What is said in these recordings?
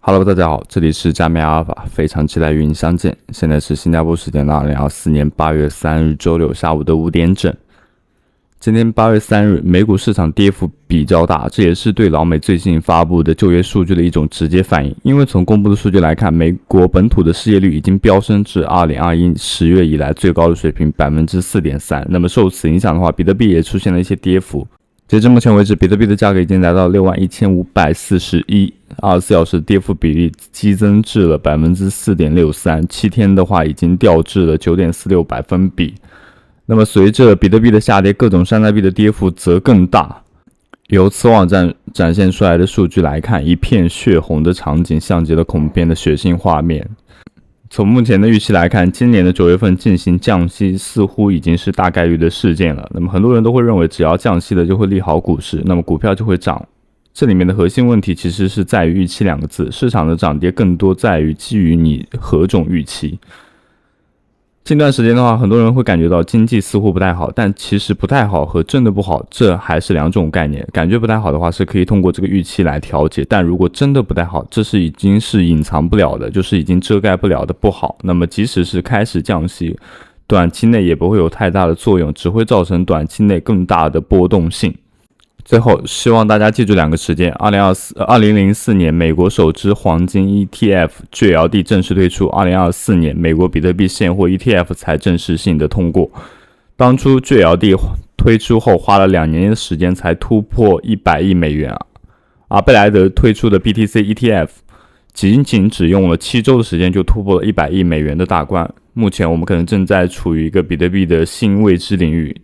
Hello，大家好，这里是加密阿尔法，非常期待与你相见。现在是新加坡时间的2024年8月3日周六下午的5点整。今天8月3日，美股市场跌幅比较大，这也是对老美最近发布的就业数据的一种直接反应。因为从公布的数据来看，美国本土的失业率已经飙升至2021 10月以来最高的水平 4.3%。那么受此影响的话，比特币也出现了一些跌幅。截至目前为止，比特币的价格已经来到61,541，24小时跌幅比例激增至了 4.63%，7天的话已经掉至了 9.46百分比。那么随着比特币的下跌，各种山寨币的跌幅则更大。由此网站展现出来的数据来看，一片血红的场景像极了恐怖片的血腥画面。从目前的预期来看，今年的9月份进行降息似乎已经是大概率的事件了。那么很多人都会认为，只要降息了就会利好股市，那么股票就会涨。这里面的核心问题其实是在于预期2个字，市场的涨跌更多在于基于你何种预期。近段时间的话，很多人会感觉到经济似乎不太好，但其实不太好和真的不好这还是两种概念。感觉不太好的话是可以通过这个预期来调节，但如果真的不太好，这是已经是隐藏不了的，就是已经遮盖不了的不好。那么即使是开始降息，短期内也不会有太大的作用，只会造成短期内更大的波动性。最后，希望大家记住2个时间：2004年美国首支黄金 ETF GLD 正式推出，2024年美国比特币现货 ETF 才正式性的通过。当初 GLD 推出后花了2年的时间才突破100亿美元，而贝莱德推出的 BTC ETF 仅只用了7周的时间就突破了100亿美元的大关。目前我们可能正在处于一个比特币的新未知领域。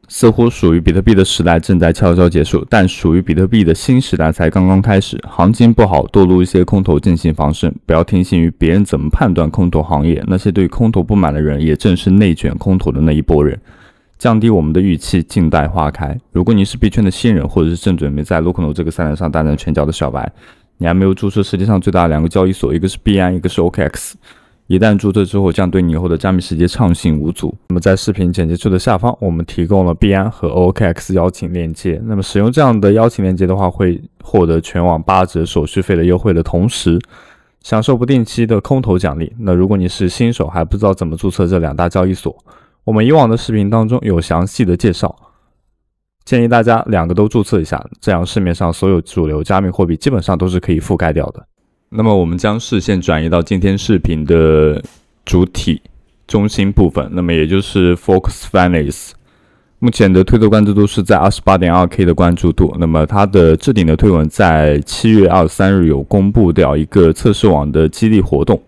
似乎属于比特币的时代正在悄悄结束，但属于比特币的新时代才刚刚开始。行情不好，多录一些空头进行防身，不要听信于别人怎么判断空头行业。那些对空头不满的人，也正是内卷空头的那一波人。降低我们的预期，静待花开。如果你是币圈的新人，或者是正准备在 Locno 这个赛道上大展拳脚的小白，你还没有注册世界上最大的2个交易所，一个是币安，一个是 OKX。一旦注册之后，将对你以后的加密世界畅行无阻。那么在视频简介处的下方，我们提供了币安和 OKX 邀请链接。那么使用这样的邀请链接的话，会获得全网8折手续费的优惠的同时，享受不定期的空头奖励。那如果你是新手还不知道怎么注册这2大交易所，我们以往的视频当中有详细的介绍，建议大家2个都注册一下，这样市面上所有主流加密货币基本上都是可以覆盖掉的。那么我们将视线转移到今天视频的主体中心部分，那么也就是 Focus Finance。目前的推特关注度是在 28.2K 的关注度，那么它的置顶的推文在7月23日有公布掉一个测试网的激励活动，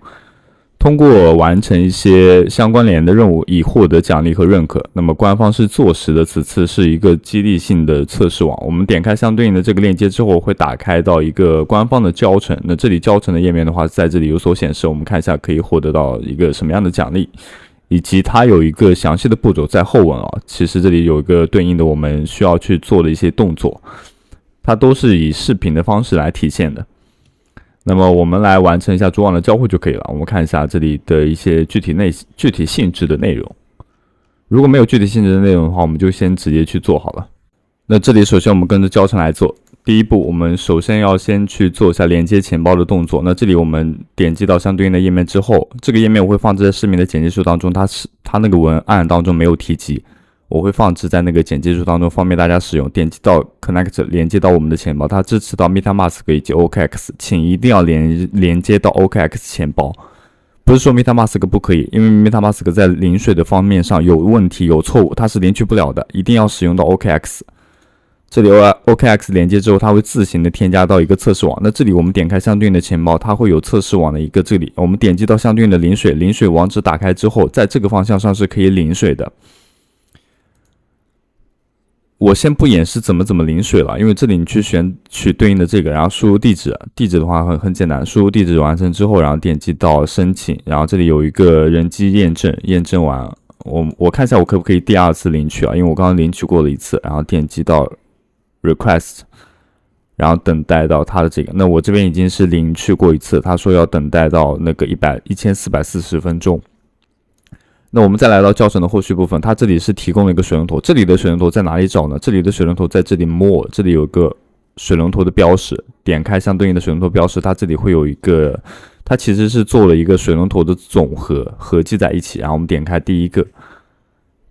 通过完成一些相关联的任务以获得奖励和认可。那么官方是坐实的，此次是一个激励性的测试网。我们点开相对应的这个链接之后，会打开到一个官方的教程。那这里教程的页面的话，在这里有所显示，我们看一下可以获得到一个什么样的奖励，以及它有一个详细的步骤在后文啊。其实这里有一个对应的我们需要去做的一些动作，它都是以视频的方式来体现的。那么我们来完成一下主网的交互就可以了。我们看一下这里的一些具体性质的内容。如果没有具体性质的内容的话，我们就先直接去做好了。那这里首先我们跟着教程来做。第一步，我们首先要先去做一下连接钱包的动作。那这里我们点击到相对应的页面之后，这个页面我会放置在视频的简介书当中，它那个文案当中没有提及，我会放置在那个简介书当中，方便大家使用。点击到 Connect 连接到我们的钱包，它支持到 MetaMask 以及 OKX， 请一定要连接到 OKX 钱包。不是说 MetaMask 不可以，因为 MetaMask 在领水的方面上有问题有错误，它是领取不了的，一定要使用到 OKX。这里 OKX 连接之后，它会自行的添加到一个测试网。那这里我们点开相对应的钱包，它会有测试网的一个这里，我们点击到相对应的领水网址打开之后，在这个方向上是可以领水的。我先不演示怎么领水了，因为这里你去选取对应的这个，然后输入地址的话很简单，输入地址完成之后，然后点击到申请，然后这里有一个人机验证完，我看一下我可不可以第2次领取啊？因为我刚刚领取过了1次，然后点击到 Request， 然后等待到它的这个，那我这边已经是领取过1次，他说要等待到那个1440分钟。那我们再来到教程的后续部分，它这里是提供了一个水龙头，这里的水龙头在哪里找呢？这里的水龙头在这里 More， 这里有个水龙头的标识，点开相对应的水龙头标识，它这里会有一个，它其实是做了一个水龙头的总和合计在一起，然后我们点开第一个。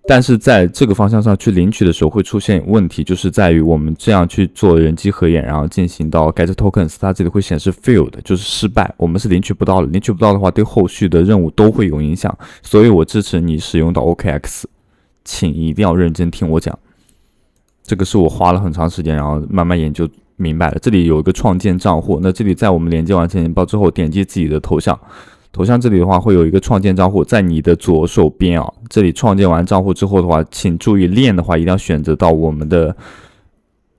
但是在这个方向上去领取的时候会出现问题，就是在于我们这样去做人机合眼，然后进行到 get tokens， 它这里会显示 failed， 就是失败，我们是领取不到的。领取不到的话，对后续的任务都会有影响，所以我支持你使用到 OKX， 请一定要认真听我讲。这个是我花了很长时间，然后慢慢研究明白了。这里有一个创建账户，那这里在我们连接完成钱包之后，点击自己的头像。头像这里的话会有一个创建账户，在你的左手边啊，这里创建完账户之后的话，请注意链的话一定要选择到我们的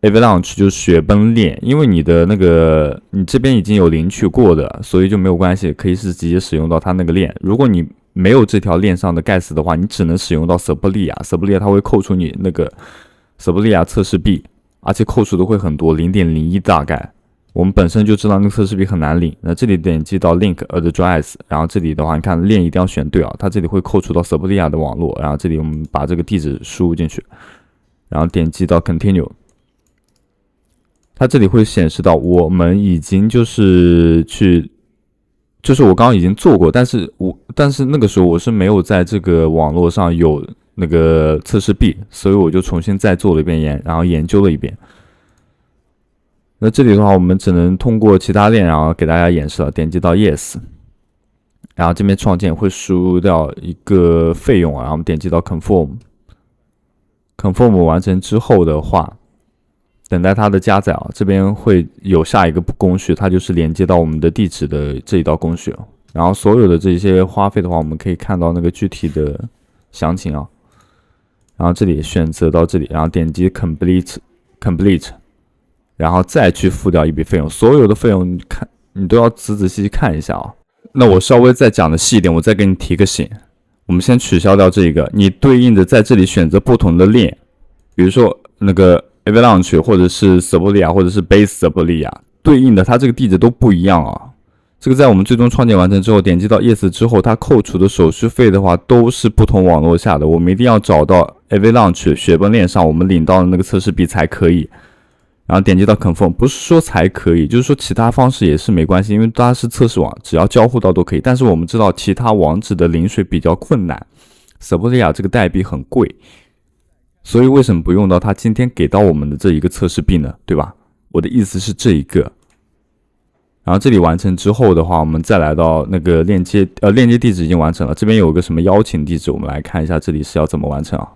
Avalanche， 就是雪崩链，因为你的那个你这边已经有领取过的，所以就没有关系，可以是直接使用到它那个链。如果你没有这条链上的 gas 的话，你只能使用到 Sublia， 它会扣除你那个 Sublia 测试币，而且扣除的会很多，0.01大概。我们本身就知道那个测试币很难领，那这里点击到 link address， 然后这里的话，你看链一定要选对啊，它这里会扣除到 Sublia 的网络，然后这里我们把这个地址输入进去，然后点击到 continue， 它这里会显示到我们已经就是我刚刚已经做过，但是那个时候我是没有在这个网络上有那个测试币，所以我就重新再做了一遍然后研究了一遍。那这里的话，我们只能通过其他链，然后给大家演示了。点击到 Yes， 然后这边创建会输入掉一个费用，然后我们点击到 Confirm。Confirm 完成之后的话，等待它的加载啊，这边会有下一个工序，它就是连接到我们的地址的这一道工序。然后所有的这些花费的话，我们可以看到那个具体的详情啊。然后这里选择到这里，然后点击 Complete。然后再去付掉一笔费用，所有的费用你都要仔仔细细看一下啊。那我稍微再讲的细一点，我再给你提个醒。我们先取消掉这个，你对应的在这里选择不同的链，比如说那个 Avalanche 或者是 Sublia 或者是 Base Sublia， 对应的它这个地址都不一样啊。这个在我们最终创建完成之后，点击到 Yes 之后，它扣除的手续费的话都是不同网络下的，我们一定要找到 Avalanche 雪崩链上我们领到的那个测试币才可以。然后点击到 Confirm， 不是说才可以，就是说其他方式也是没关系，因为它是测试网，只要交互到都可以。但是我们知道其他网址的领水比较困难 ，Sublia 这个代币很贵，所以为什么不用到它今天给到我们的这一个测试币呢？对吧？我的意思是这一个。然后这里完成之后的话，我们再来到那个链接地址已经完成了，这边有个什么邀请地址，我们来看一下这里是要怎么完成啊？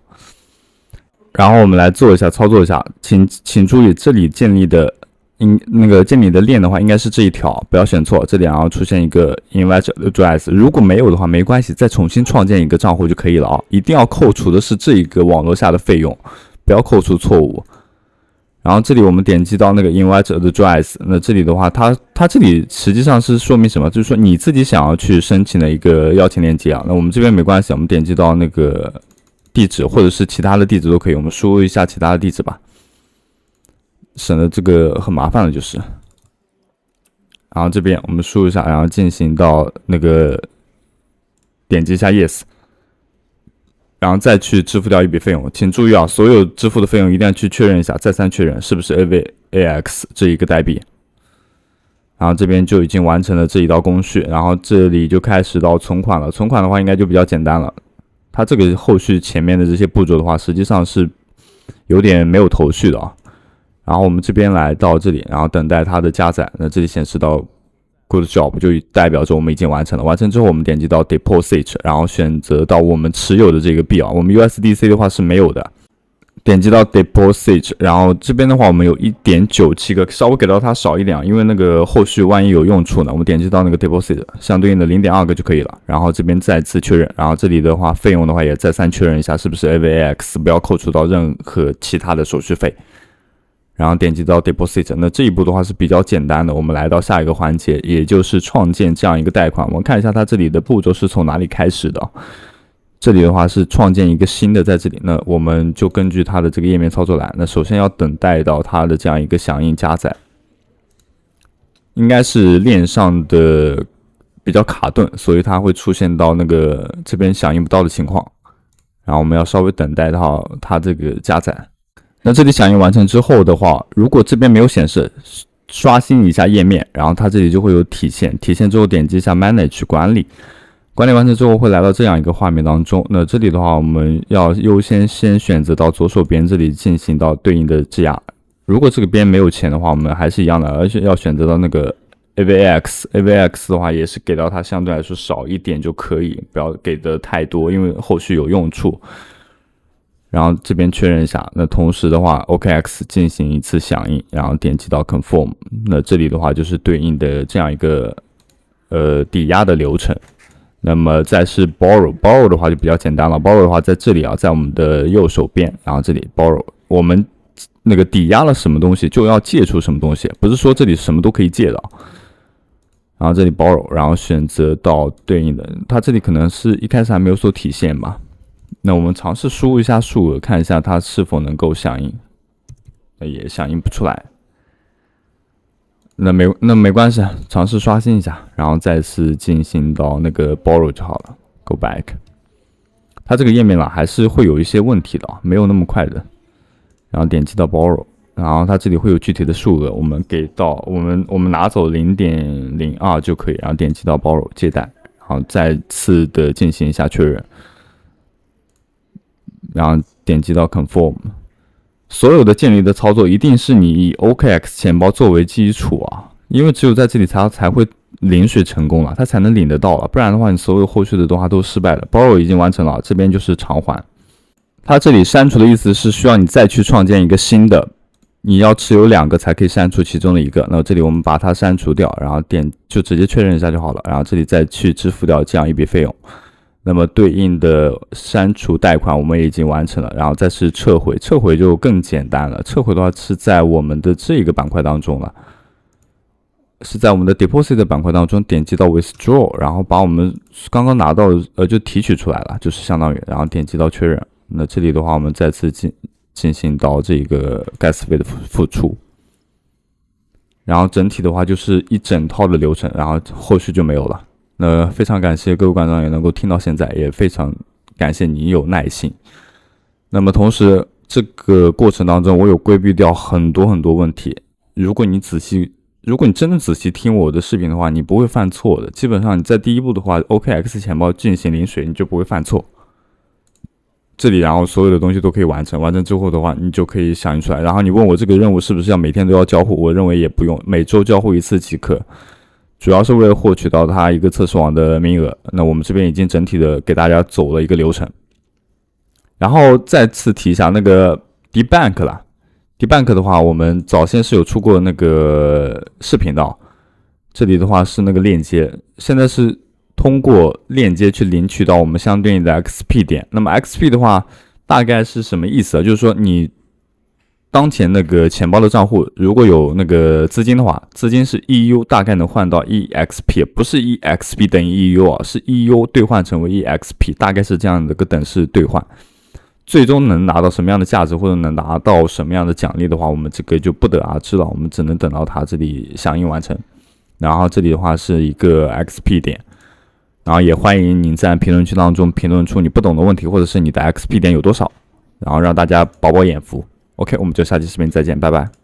然后我们来操作一下，请注意这里建立的链的话，应该是这一条，不要选错。这里然后出现一个 invite address， 如果没有的话没关系，再重新创建一个账户就可以了啊。一定要扣除的是这一个网络下的费用，不要扣除错误。然后这里我们点击到那个 invite address， 那这里的话，它这里实际上是说明什么？就是说你自己想要去申请的一个邀请链接啊。那我们这边没关系，我们点击到那个地址或者是其他的地址都可以，我们输入一下其他的地址吧，省得这个很麻烦了就是。然后这边我们输入一下，然后进行到那个点击一下 Yes， 然后再去支付掉一笔费用。请注意啊，所有支付的费用一定要去确认一下，再三确认是不是 AVAX 这一个代币。然后这边就已经完成了这一道工序，然后这里就开始到存款了。存款的话应该就比较简单了。它这个后续前面的这些步骤的话，实际上是有点没有头绪的啊。然后我们这边来到这里，然后等待它的加载。那这里显示到 Good job， 就代表着我们已经完成了。完成之后，我们点击到 Deposit， 然后选择到我们持有的这个币啊。我们 USDC 的话是没有的。点击到 Deposit， 然后这边的话我们有 1.97 个，稍微给到它少一点，因为那个后续万一有用处呢，我们点击到那个 Deposit， 相对应的 0.2 个就可以了。然后这边再次确认，然后这里的话费用的话也再三确认一下是不是 AVAX， 不要扣除到任何其他的手续费。然后点击到 Deposit， 那这一步的话是比较简单的。我们来到下一个环节，也就是创建这样一个贷款。我们看一下它这里的步骤是从哪里开始的。这里的话是创建一个新的，在这里，那我们就根据它的这个页面操作栏，那首先要等待到它的这样一个响应加载，应该是链上的比较卡顿，所以它会出现到那个这边响应不到的情况，然后我们要稍微等待到它这个加载。那这里响应完成之后的话，如果这边没有显示，刷新一下页面，然后它这里就会有体现，体现之后点击一下 Manage 管理，管理完成之后会来到这样一个画面当中。那这里的话，我们要优先选择到左手边这里进行到对应的质押。如果这个边没有钱的话，我们还是一样的，而且要选择到那个 AVX 的话也是给到它相对来说少一点就可以，不要给的太多，因为后续有用处。然后这边确认一下，那同时的话 OKX 进行一次响应，然后点击到 Confirm， 那这里的话就是对应的这样一个抵押的流程。那么再是 Borrow 的话就比较简单了， Borrow 的话在这里啊，在我们的右手边，然后这里 Borrow， 我们那个抵押了什么东西就要借出什么东西，不是说这里什么都可以借的。然后这里 Borrow， 然后选择到对应的，它这里可能是一开始还没有所体现吧。那我们尝试输入一下数额，看一下它是否能够响应，那也响应不出来。那没关系，尝试刷新一下，然后再次进行到那个 borrow 就好了 ，go back。它这个页面啦还是会有一些问题的，没有那么快的。然后点击到 borrow， 然后它这里会有具体的数额，我们给到我们拿走 0.02 就可以，然后点击到 borrow 借贷，然后再次的进行一下确认。然后点击到 Confirm， 所有的建立的操作一定是你以 OKX 钱包作为基础啊，因为只有在这里才会领水成功了，它才能领得到了，不然的话你所有后续的动画都失败了。Borrow 已经完成了，这边就是偿还。它这里删除的意思是需要你再去创建一个新的，你要持有2个才可以删除其中的一个。那这里我们把它删除掉，然后就直接确认一下就好了，然后这里再去支付掉这样一笔费用。那么对应的删除贷款我们已经完成了，然后再是撤回，撤回就更简单了。撤回的话是在我们的这个板块当中了，是在我们的 deposit 板块当中点击到 withdraw， 然后把我们刚刚拿到就提取出来了，就是相当于，然后点击到确认。那这里的话我们再次进行到这个 gas 费的付出，然后整体的话就是一整套的流程，然后后续就没有了。那非常感谢各位观众也能够听到现在，也非常感谢你有耐心。那么同时这个过程当中我有规避掉很多问题，如果你真的仔细听我的视频的话，你不会犯错的。基本上你在第一步的话 OKX 钱包进行领水，你就不会犯错。这里然后所有的东西都可以完成，完成之后的话你就可以响应出来。然后你问我这个任务是不是要每天都要交互，我认为也不用，每周交互1次即可。主要是为了获取到它一个测试网的名额，那我们这边已经整体的给大家走了一个流程。然后再次提一下那个 Dbank 啦 ，Dbank 的话，我们早先是有出过那个视频的，这里的话是那个链接，现在是通过链接去领取到我们相对应的 XP 点。那么 XP 的话，大概是什么意思啊？就是说你当前那个钱包的账户如果有那个资金的话，资金是 EU 大概能换到 EXP， 不是 EXP 等于 EU 啊，是 EU 兑换成为 EXP， 大概是这样的个等式兑换。最终能拿到什么样的价值或者能拿到什么样的奖励的话，我们这个就不得而知了，我们只能等到它这里响应完成。然后这里的话是一个 XP 点，然后也欢迎您在评论区当中评论出你不懂的问题，或者是你的 XP 点有多少，然后让大家饱饱眼福。OK， 我们就下期视频再见，拜拜。